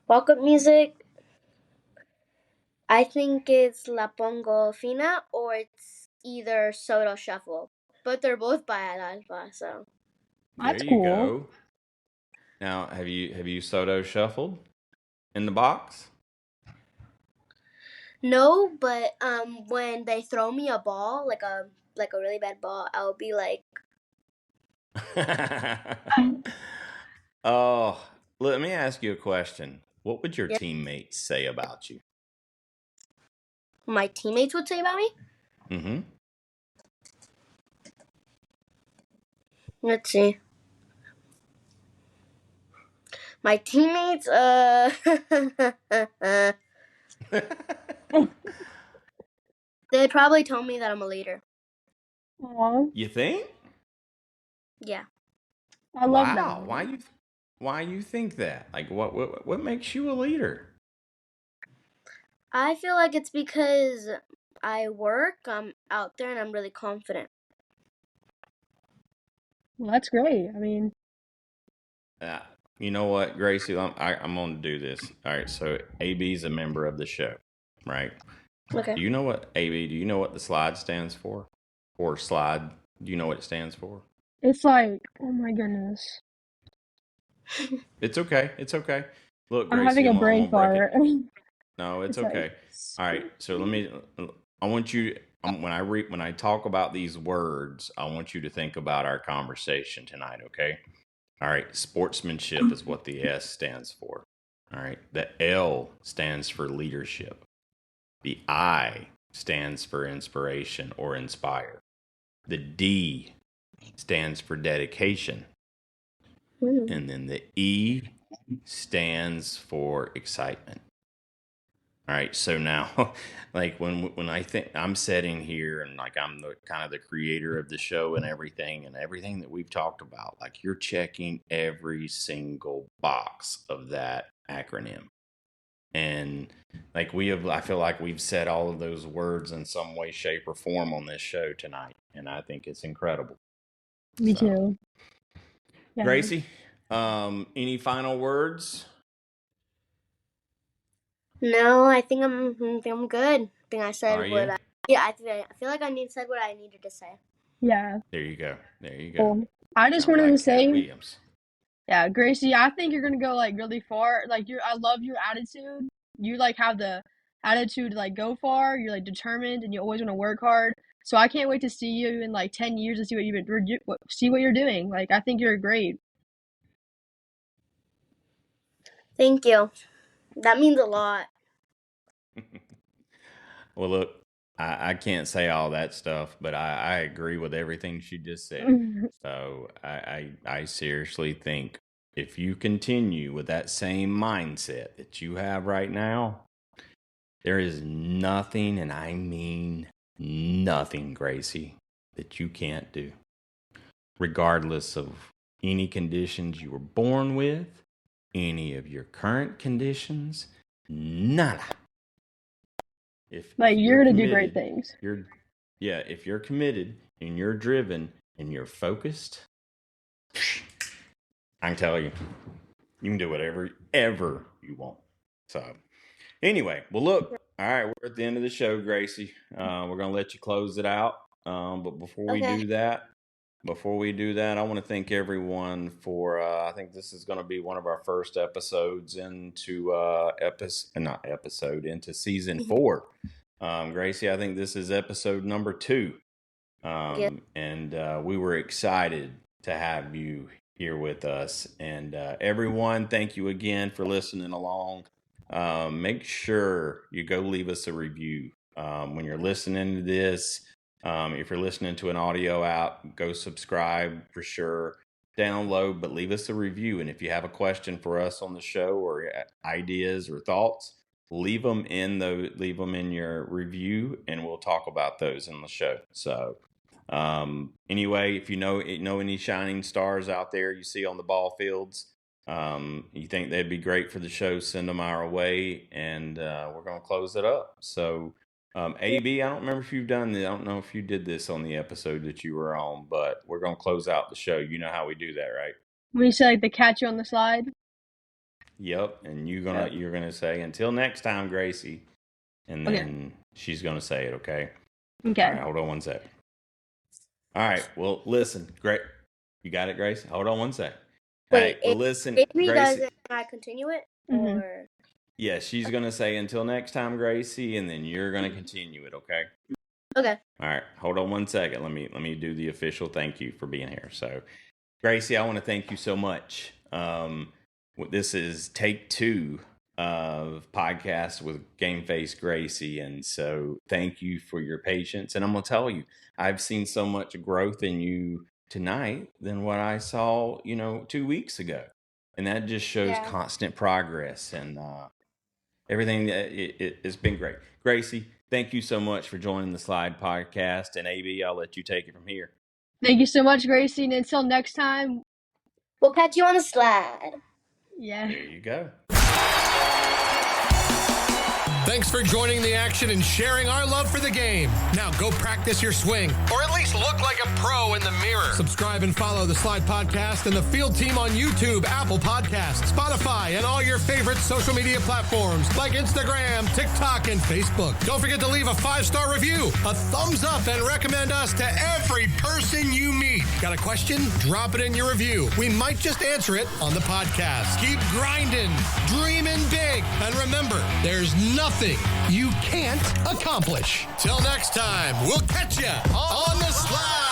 S4: Walk-up music. I think it's La Pongo Fina or it's either Soto Shuffle. But they're both by Al Alfa, so.
S2: That's
S3: There you
S2: cool.
S3: go. Now, have you Soto shuffled in the box?
S4: No, but when they throw me a ball, like a really bad ball, I'll be like,
S3: Oh, let me ask you a question. What would your
S4: yeah.
S3: teammates say about you?
S4: My teammates would say about me?
S3: Mm-hmm.
S4: Let's see. My teammates, they'd probably tell me that I'm a leader.
S2: Aww.
S3: You think?
S4: Yeah.
S2: I love
S3: Wow.
S2: that.
S3: Why you think that? Like, what makes you a leader?
S4: I feel like it's because I work, I'm out there, and I'm really confident.
S2: Well, that's great. I mean,
S3: You know what, Gracie? I'm going to do this. All right. So AB is a member of the show, right?
S4: Okay.
S3: Do you know what AB? Do you know what the slide stands for? Or slide? Do you know what it stands for?
S2: it's like, oh my goodness.
S3: It's okay. It's okay. Look,
S2: I'm
S3: Gracie,
S2: having a
S3: I'm
S2: brain
S3: gonna break it.
S2: fart.
S3: No, it's
S2: It's like,
S3: okay. All right. So I want you. When I talk about these words, I want you to think about our conversation tonight. Okay. All right. Sportsmanship is what the S stands for. All right. The L stands for leadership. The I stands for inspiration or inspire. The D stands for dedication. And then the E stands for excitement. All right, so now, like when I think I'm sitting here and like I'm the kind of the creator of the show and everything that we've talked about, like you're checking every single box of that acronym. And like I feel like we've said all of those words in some way, shape, or form on this show tonight, and I think it's incredible.
S2: me too. Yeah.
S3: Gracie, any final words?
S4: No, I think I'm good. I think I said
S3: Are you?
S4: I feel like I said what I needed to say.
S2: Yeah.
S3: There you go.
S2: Cool. I just
S3: Sounded
S2: wanted to
S3: like Cat
S2: say,
S3: Williams.
S2: yeah, Gracie, I think you're gonna go like really far. Like I love your attitude. You like have the attitude to like go far. You're like determined and you always want to work hard. So I can't wait to see you in like 10 years and see what you're doing. Like I think you're great.
S4: Thank you. That means a lot.
S3: Well, look, I can't say all that stuff, but I agree with everything she just said. So I seriously think if you continue with that same mindset that you have right now, there is nothing, and I mean nothing, Gracie, that you can't do. Regardless of any conditions you were born with, any of your current conditions, nada. If
S2: you're gonna do
S3: committed,
S2: great things.
S3: If you're committed and you're driven and you're focused, I can tell you, you can do whatever ever you want. So anyway, well, look, all right, we're at the end of the show, Gracie. We're gonna let you close it out. But before we do that, I want to thank everyone for. I think this is going to be one of our first episodes into into season 4. Gracie, I think this is episode number 2. And we were excited to have you here with us. And everyone, thank you again for listening along. Make sure you go leave us a review when you're listening to this. If you're listening to an audio app, go subscribe for sure. Download, but leave us a review. And if you have a question for us on the show or ideas or thoughts, leave them in your review, and we'll talk about those in the show. So anyway, if you know any shining stars out there you see on the ball fields, you think they'd be great for the show, send them our way, and we're going to close it up. So AB, I don't remember if you've done this. I don't know if you did this on the episode that you were on, but we're going to close out the show. You know how we do that, right?
S2: When you say like the catch you on the slide?
S3: Yep. And you're gonna say, until next time, Gracie. And then she's going to say it, okay?
S2: Okay.
S3: All right, hold on one sec. All right. Well, listen. Great. You got it, Gracie? Hold on one sec.
S4: Wait,
S3: right, well, listen,
S4: if he
S3: Gracie.
S4: doesn't, can I continue it?
S2: Mm-hmm.
S4: Or...
S3: Yeah, she's going to say, until next time, Gracie, and then you're going to continue it, okay?
S4: Okay.
S3: All right, hold on one second. Let me do the official thank you for being here. So, Gracie, I want to thank you so much. This is take 2 of podcast with Gameface Gracie, and so thank you for your patience. And I'm going to tell you, I've seen so much growth in you tonight than what I saw, 2 weeks ago. And that just shows constant progress and everything. It's been great. Gracie, thank you so much for joining the Slide Podcast. And AB, I'll let you take it from here.
S2: Thank you so much, Gracie. And until next time,
S4: we'll catch you on the slide.
S2: Yeah.
S3: There you go.
S1: Thanks for joining the action and sharing our love for the game. Now go practice your swing, or at least look like a pro in the mirror. Subscribe and follow the Slide Podcast and the Field Team on YouTube, Apple Podcasts, Spotify, and all your favorite social media platforms like Instagram, TikTok, and Facebook. Don't forget to leave a 5-star review, a thumbs up, and recommend us to every person you meet. Got a question? Drop it in your review. We might just answer it on the podcast. Keep grinding, dreaming big, and remember, there's nothing you can't accomplish. Till next time, we'll catch you on the slide.